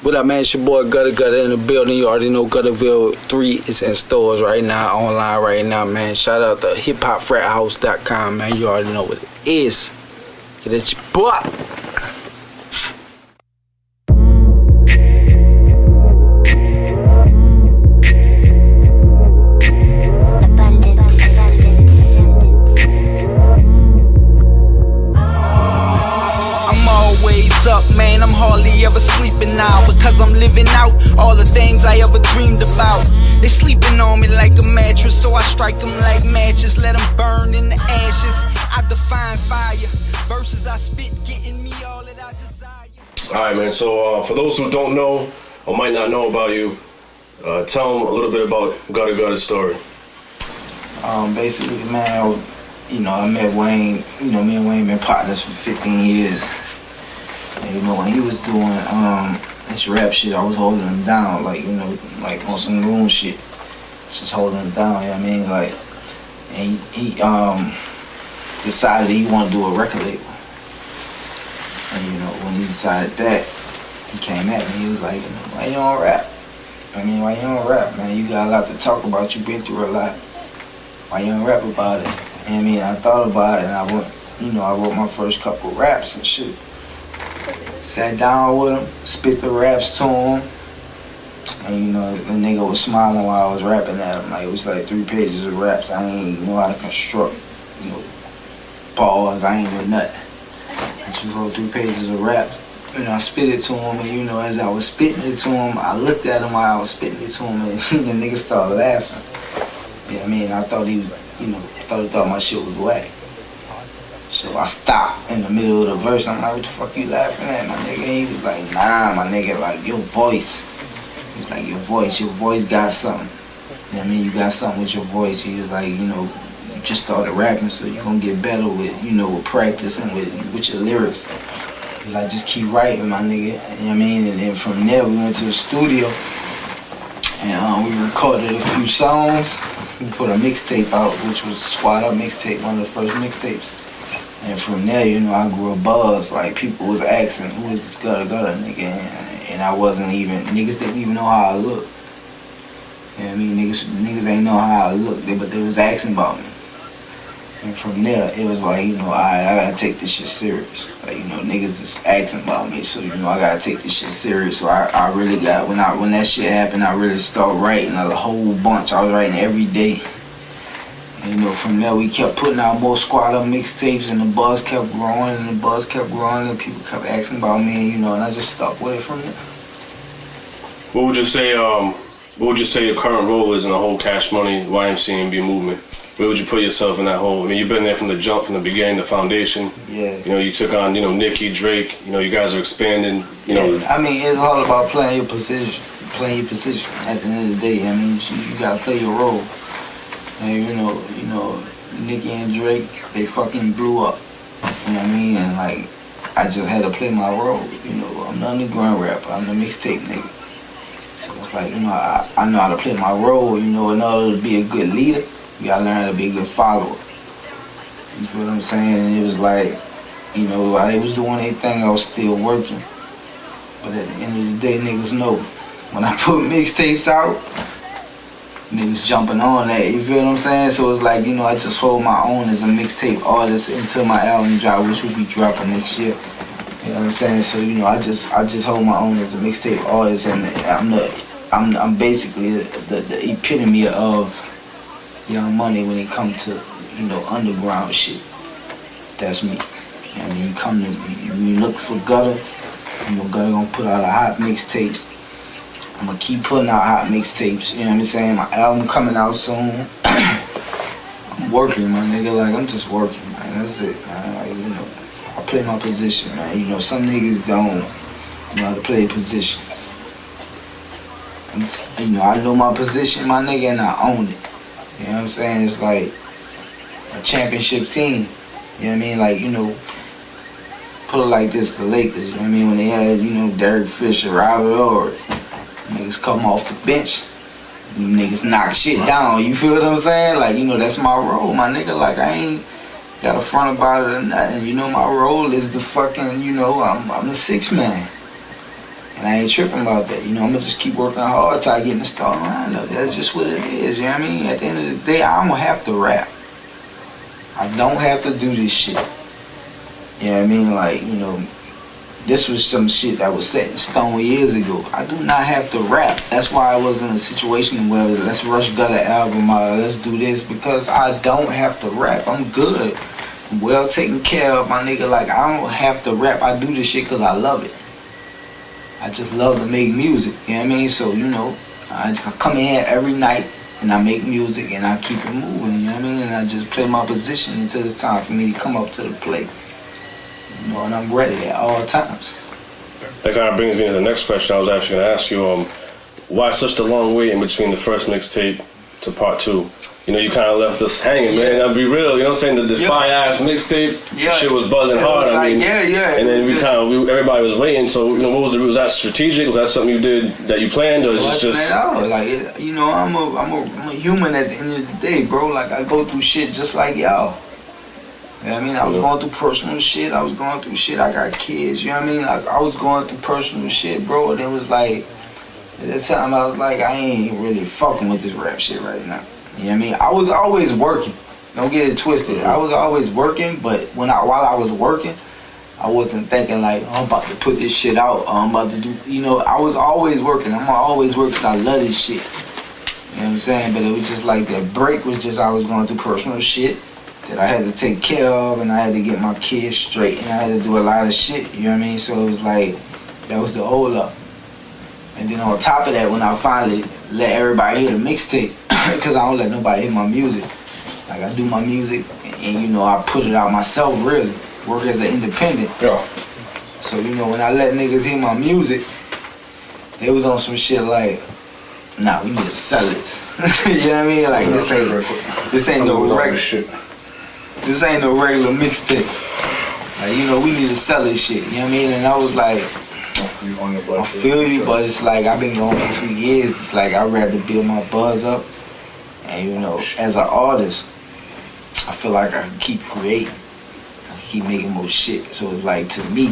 What up, man? It's your boy Gudda Gudda in the building. You already know Guttaville 3 is in stores right now, online right now, man. Shout out to hiphopfrathouse.com, man. You already know what it is. Get at your butt. Up, man, I'm hardly ever sleeping now because I'm living out all the things I ever dreamed about. They sleeping on me like a mattress, so I strike them like matches, let them burn in the ashes. I define fire, verses I spit getting me all that I desire. Alright, man, so for those who don't know or might not know about you, tell them a little bit about Gudda Gudda's story. Basically, man, I met Wayne. Me and Wayne been partners for 15 years. And, when he was doing his rap shit, I was holding him down, like on some room shit, just holding him down. You know what I mean? Like, and he decided that he wanted to do a record label. And when he decided that, he came at me. He was like, "Why you don't rap? Why you don't rap, man? You got a lot to talk about. You been through a lot. Why you don't rap about it?" And I thought about it, and I went, I wrote my first couple raps and shit. Sat down with him, spit the raps to him, and the nigga was smiling while I was rapping at him. Like, it was like 3 pages of raps. I ain't know how to construct, bars. I ain't know nothing. I just wrote 3 pages of raps. I spit it to him, and as I was spitting it to him, I looked at him while I was spitting it to him, and the nigga started laughing. You know what I mean? I thought he thought my shit was whack. So I stopped in the middle of the verse. I'm like, "What the fuck you laughing at, my nigga?" And he was like, "Nah, my nigga, like, your voice." He was like, your voice got something. You know what I mean? You got something with your voice. He was like, you just started rapping, so you're gonna get better with, with practice and with your lyrics. He was like, "Just keep writing, my nigga." You know what I mean? And then from there, we went to the studio, and we recorded a few songs. We put a mixtape out, which was Squad Up mixtape, one of the first mixtapes. And from there, I grew a buzz. Like, people was asking, "Who is this Gudda Gudda nigga?" And I wasn't even, niggas didn't even know how I looked. You know what I mean? Niggas ain't know how I looked, but they was asking about me. And from there, it was like, alright, I gotta take this shit serious. Like, niggas is asking about me, so, I gotta take this shit serious. So I really got, when that shit happened, I really started writing a whole bunch. I was writing every day. And from there we kept putting out more Squad Up mixtapes, and the buzz kept growing, and people kept asking about me, and I just stuck with it from there. What would you say your current role is in the whole Cash Money YMCMB movement? Where would you put yourself in that whole? You've been there from the jump, from the beginning, the foundation. Yeah. You took on, Nicki, Drake. You guys are expanding. Yeah. It's all about playing your position. At the end of the day, you gotta play your role. And Nicki and Drake, they fucking blew up. You know what I mean? And like, I just had to play my role. I'm the underground rapper. I'm the mixtape nigga. So it's like, I know how to play my role. In order to be a good leader, you gotta learn how to be a good follower. You feel what I'm saying? And it was like, while they was doing their thing, I was still working. But at the end of the day, niggas know when I put mixtapes out, niggas jumping on that, you feel what I'm saying? So it's like, I just hold my own as a mixtape artist until my album drop, which will be dropping next year. You know what I'm saying? So, I just hold my own as a mixtape artist, and I'm basically the epitome of Young Money when it comes to, underground shit. That's me. You look for Gudda, Gudda gonna put out a hot mixtape. I'm gonna keep putting out hot mixtapes, you know what I'm saying? My album coming out soon. I'm working, my nigga, like, I'm just working, man, that's it, man. Like, I play my position, man. Some niggas don't know how to play a position. I know my position, my nigga, and I own it. You know what I'm saying? It's like a championship team, you know what I mean? Like, put it like this, the Lakers, you know what I mean? When they had, Derek Fisher, Robert Horry. Niggas come off the bench, niggas knock shit down, you feel what I'm saying? Like, that's my role, my nigga. Like, I ain't got a front about it or nothing. My role is the fucking, I'm the 6th man. And I ain't tripping about that. You know, I'm gonna just keep working hard till I get in the starting lineup. That's just what it is, you know what I mean? At the end of the day, I don't have to rap. I don't have to do this shit. You know what I mean? Like, you know, this was some shit that was set in stone years ago. I do not have to rap. That's why I was in a situation where let's rush Gudda album out, let's do this, because I don't have to rap. I'm good. I'm well taken care of, my nigga. Like, I don't have to rap. I do this shit because I love it. I just love to make music, you know what I mean? So, you know, I come in here every night and I make music and I keep it moving, you know what I mean? And I just play my position until it's time for me to come up to the plate. You know, and I'm ready at all times. That kind of brings me to the next question I was actually going to ask you. Why such a long wait in between the first mixtape to part 2? You know, you kind of left us hanging, man. I'll be real, you know what I'm saying? The fire-ass mixtape, shit was buzzing hard. I mean, and then everybody was waiting. So, you know, was that strategic? Was that something you did that you planned, or is it just? Like, you know, I'm a human at the end of the day, bro. Like, I go through shit just like y'all. You know what I mean? I was going through personal shit. I was going through shit. I got kids. You know what I mean? I was going through personal shit, bro. And it was like, at that time, I was like, I ain't really fucking with this rap shit right now. You know what I mean? I was always working. Don't get it twisted. I was always working, but while I was working, I wasn't thinking like, oh, I'm about to put this shit out. I'm about to do, you know, I was always working. I'm always working because I love this shit. You know what I'm saying? But it was just like that break was just I was going through personal shit that I had to take care of, and I had to get my kids straight, and I had to do a lot of shit. You know what I mean? So it was like, that was the hold up. And then on top of that, when I finally let everybody hear the mixtape, because I don't let nobody hear my music. Like, I do my music, and you know, I put it out myself, really. Work as an independent. Yeah. So, you know, when I let niggas hear my music, they was on some shit like, nah, we need to sell this. You know what I mean? Like, this ain't no regular shit. This ain't no regular mixtape. Like, you know, we need to sell this shit. You know what I mean? And I was like, I feel you, but it's like I've been going for 2 years. It's like I'd rather build my buzz up. And you know, as an artist, I feel like I can keep creating. I can keep making more shit. So it's like, to me,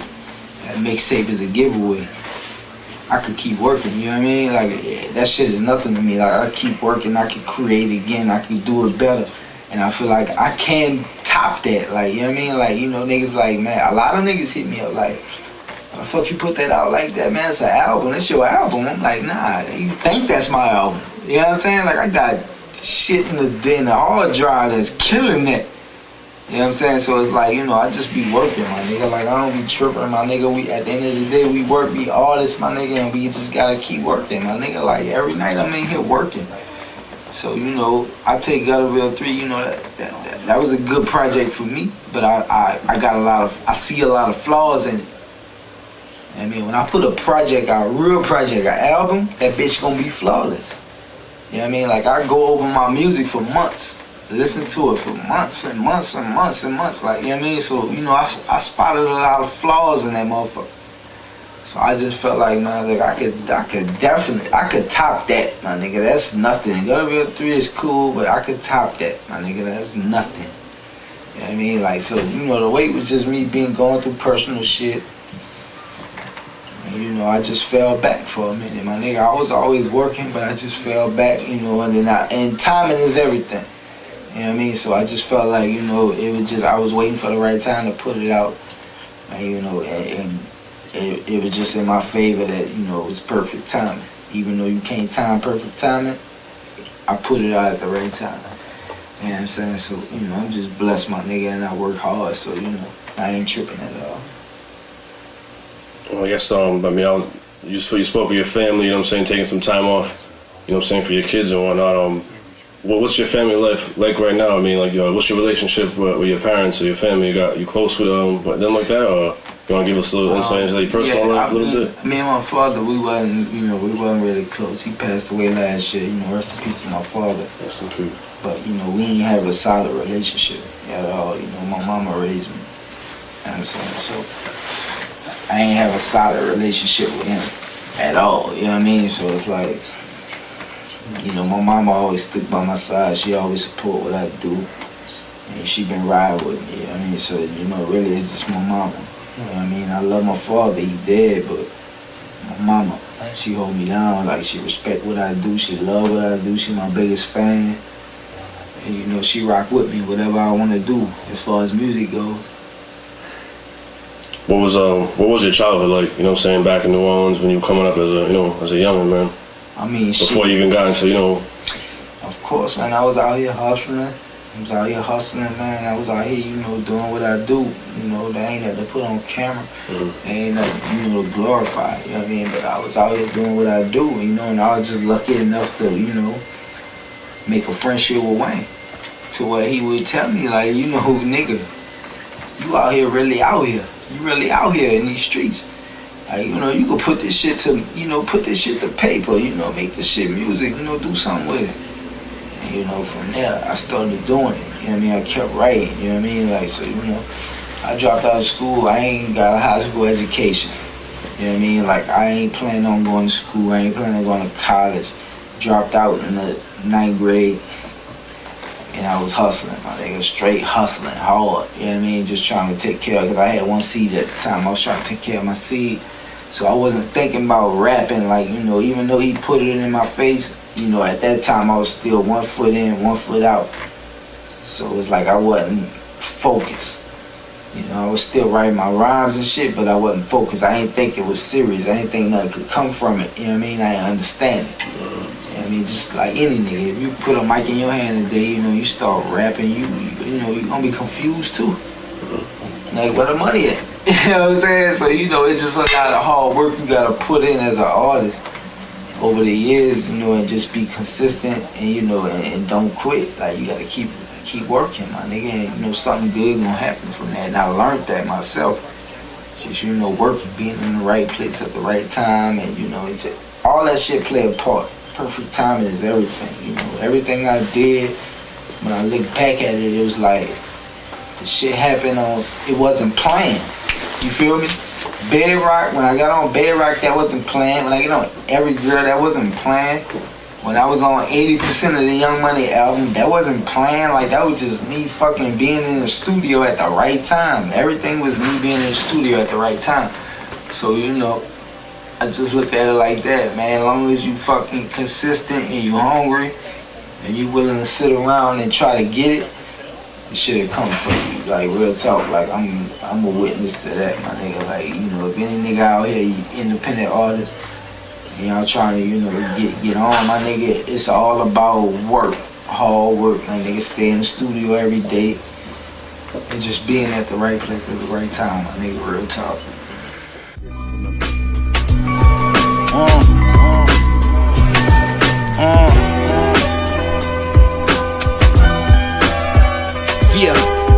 that mixtape is a giveaway. I could keep working, you know what I mean? Like, that shit is nothing to me. Like, I keep working, I can create again, I can do it better. And I feel like I can top that, like, you know what I mean? Like, you know, niggas like, man, a lot of niggas hit me up like, why the fuck you put that out like that, man? It's an album, it's your album. I'm like, nah, you think that's my album. You know what I'm saying? Like, I got shit in the hard drive that's killing that. You know what I'm saying? So it's like, you know, I just be working, my nigga. Like, I don't be tripping, my nigga. We, at the end of the day, we work, be artists, my nigga, and we just gotta keep working, my nigga. Like, every night I'm in here working. So, you know, I take Gudda Gudda 3, you know, that was a good project for me, but I see a lot of flaws in it. I mean, when I put a project out, a real project, an album, that bitch gonna be flawless. You know what I mean? Like, I go over my music for months, listen to it for months and months and months and months, like, you know what I mean? So, you know, I spotted a lot of flaws in that motherfucker. So I just felt like, man, like, I could top that, my nigga. That's nothing. Gudda Gudda 3 is cool, but I could top that, my nigga. That's nothing. You know what I mean? Like, so, you know, the wait was just me going through personal shit. And, you know, I just fell back for a minute, my nigga. I was always working, but I just fell back, you know, and timing is everything. You know what I mean? So I just felt like, you know, it was just, I was waiting for the right time to put it out. And, you know, and it was just in my favor that, you know, it was perfect timing. Even though you can't time perfect timing, I put it out at the right time. You know what I'm saying? So, you know, I'm just blessed, my nigga, and I work hard, so, you know, I ain't tripping at all. Well, I guess, I mean, you spoke with your family, you know what I'm saying, taking some time off, you know what I'm saying, for your kids and whatnot. What's your family life like right now? I mean, like, what's your relationship with your parents or your family? You close with them like that, or you want to give us a little insight into your personal life a little bit? Me and my father, we wasn't really close. He passed away last year. You know, rest in peace to my father. Rest in peace. But you know, we ain't have a solid relationship at all. You know, my mama raised me. You know what I'm saying? So I ain't have a solid relationship with him at all. You know what I mean? So it's like, you know, my mama always stuck by my side. She always support what I do. And she been riding with me, you know what I mean? So, you know, really, it's just my mama. You know what I mean? I love my father, he dead, but my mama. She hold me down, like she respect what I do, she love what I do, she my biggest fan. And you know, she rock with me, whatever I wanna do as far as music goes. What was your childhood like, you know what I'm saying, back in New Orleans when you were coming up as a, you know, as a youngin', man? I mean, before you even got into, you know. Of course, man, I was out here hustling. Man. I was out here, you know, doing what I do. You know, there ain't nothing to put on camera. There ain't nothing, you know, to glorify. You know what I mean? But I was out here doing what I do, you know, and I was just lucky enough to, you know, make a friendship with Wayne. To where he would tell me, like, you know, nigga, you out here really out here. You really out here in these streets. Like, you know, you could put this shit to, you know, put this shit to paper, you know, make this shit music, you know, do something with it. And, you know, from there, I started doing it. You know what I mean? I kept writing, you know what I mean? Like, so, you know, I dropped out of school. I ain't got a high school education. You know what I mean? Like, I ain't planning on going to school. I ain't planning on going to college. Dropped out in the 9th grade. And I was hustling, my nigga, straight hustling, hard, you know what I mean? Just trying to take care of, because I had one seed at the time. I was trying to take care of my seed. So I wasn't thinking about rapping, like, you know, even though he put it in my face, you know, at that time I was still 1 foot in, 1 foot out. So it was like I wasn't focused. You know, I was still writing my rhymes and shit, but I wasn't focused. I didn't think it was serious. I didn't think nothing could come from it, you know what I mean? I didn't understand it. I mean, just like any nigga, if you put a mic in your hand today, you know, you start rapping, you know, you're gonna be confused too. Like, where the money at? You know what I'm saying? So, you know, it's just a lot of hard work you gotta put in as an artist over the years, you know, and just be consistent and, you know, and don't quit. Like, you gotta keep working, my nigga, and, you know, something good gonna happen from that. And I learned that myself. Just, you know, working, being in the right place at the right time, and, you know, it's just, all that shit play a part. Perfect timing is everything, you know. Everything I did, when I look back at it, it was like the shit happened on, it wasn't planned. You feel me? Bedrock, when I got on Bedrock, that wasn't planned. When I get on Every Girl, that wasn't planned. When I was on 80% of the Young Money album, that wasn't planned. Like, that was just me fucking being in the studio at the right time. Everything was me being in the studio at the right time. So, you know, I just look at it like that, man. As long as you fucking consistent and you hungry and you willing to sit around and try to get it, the shit'll come for you. Like, real talk. Like, I'm a witness to that, my nigga. Like, you know, if any nigga out here, you independent artist, and y'all trying to, you know, get on, my nigga, it's all about work, hard work. Like, nigga, stay in the studio every day and just being at the right place at the right time, my nigga. Real talk. Yeah,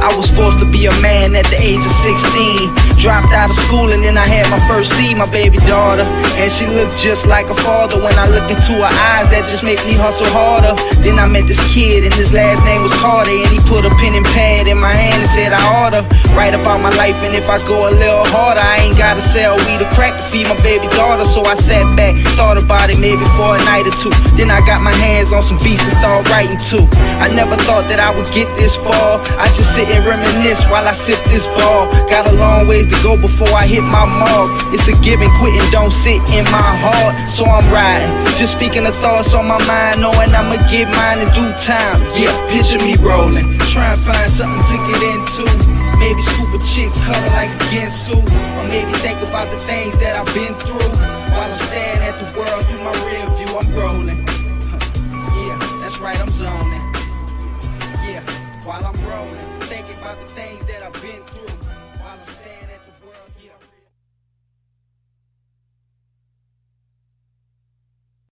I was forced to be a man at the age of 16. Dropped out of school and then I had my first seed, my baby daughter. And she looked just like a father. When I look into her eyes, that just make me hustle harder. Then I met this kid and his last name was Carter. And he put a pen and pad in my hand and said I oughta write about my life. And if I go a little harder, I ain't gotta sell weed or crack to feed my baby daughter. So I sat back, thought about it maybe for a night or two. Then I got my hands on some beats to start writing to. I never thought that I would get this far. I just sit and reminisce while I sip this ball. Got a long ways to go before I hit my mark. It's a given, quitting don't sit in my heart. So I'm riding, just speaking the thoughts on my mind, knowing I'ma get mine in due time. Yeah, picture me rolling, try and find something to get into. Maybe scoop a chick, cut her like a Ginsu. Or maybe think about the things that I've been through. While I'm staring at the world through my rear view, I'm rolling. Yeah, that's right, I'm zoning. Yeah, while I'm rolling, thinking about the things